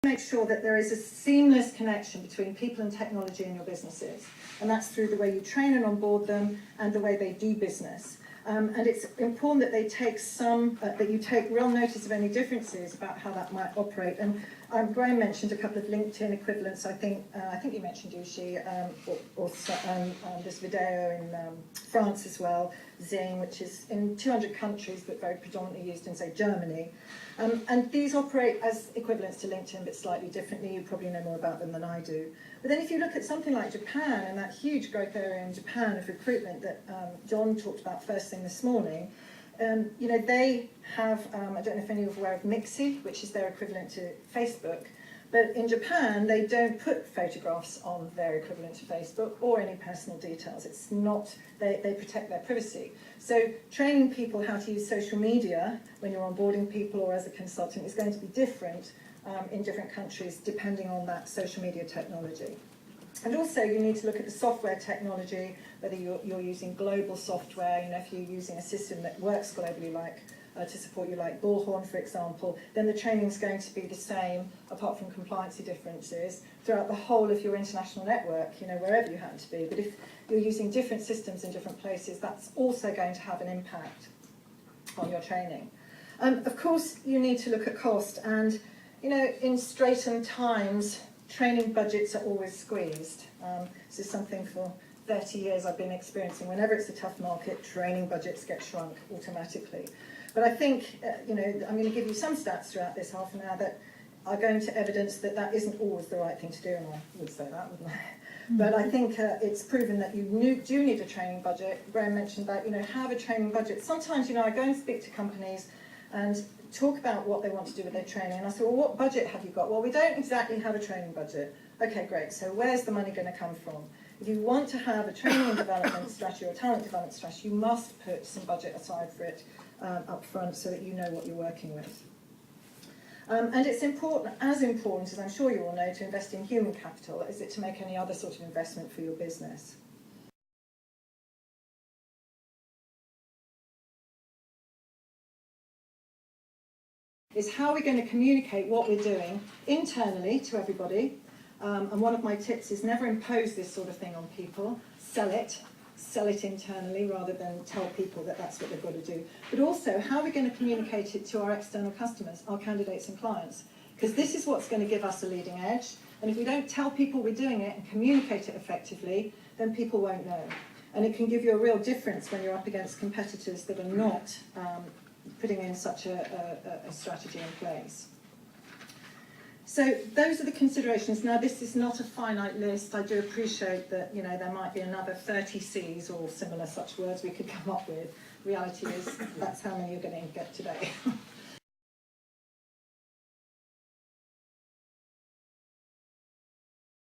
Make sure that there is a seamless connection between people and technology in your businesses, and that's through the way you train and onboard them and the way they do business. And it's important that they take that you take real notice of any differences about how that might operate. And Graham mentioned a couple of LinkedIn equivalents. I think you mentioned Ushi, or this video in France as well, Zing, which is in 200 countries but very predominantly used in, say, Germany. And these operate as equivalents to LinkedIn, but slightly differently. You probably know more about them than I do. But then if you look at something like Japan and that huge growth area in Japan of recruitment that John talked about first thing this morning, you know, they have, I don't know if any of you are aware of Mixi, which is their equivalent to Facebook. But in Japan, they don't put photographs on their equivalent to Facebook or any personal details. It's not, they protect their privacy. So training people how to use social media when you're onboarding people or as a consultant is going to be different in different countries depending on that social media technology. And also you need to look at the software technology, whether you're using global software, you know, if you're using a system that works globally like to support you like Bullhorn, for example, then the training is going to be the same, apart from compliancy differences, throughout the whole of your international network, you know, wherever you happen to be. But if you're using different systems in different places, that's also going to have an impact on your training. Of course, you need to look at cost, and, you know, in straitened times, training budgets are always squeezed. This is something for 30 years I've been experiencing. Whenever it's a tough market, training budgets get shrunk automatically. But I think, you know, I'm going to give you some stats throughout this half an hour that are going to evidence that that isn't always the right thing to do, and I would say that, wouldn't I? But I think it's proven that you do need a training budget. Graham mentioned that, you know, have a training budget. Sometimes, you know, I go and speak to companies and talk about what they want to do with their training, and I say, well, what budget have you got? Well, we don't exactly have a training budget. Okay, great, so where's the money going to come from? If you want to have a training and development strategy or talent development strategy, you must put some budget aside for it up front so that you know what you're working with. And it's important, as I'm sure you all know, to invest in human capital as it to make any other sort of investment for your business. Is how we're going to communicate what we're doing internally to everybody. And one of my tips is never impose this sort of thing on people. Sell it internally rather than tell people that that's what they've got to do. But also, how are we going to communicate it to our external customers, our candidates and clients? Because this is what's going to give us a leading edge. And if we don't tell people we're doing it and communicate it effectively, then people won't know. And it can give you a real difference when you're up against competitors that are not putting in such a strategy in place. So those are the considerations. Now, this is not a finite list. I do appreciate that, you know, there might be another 30 C's or similar such words we could come up with. Reality is that's how many you're going to get today.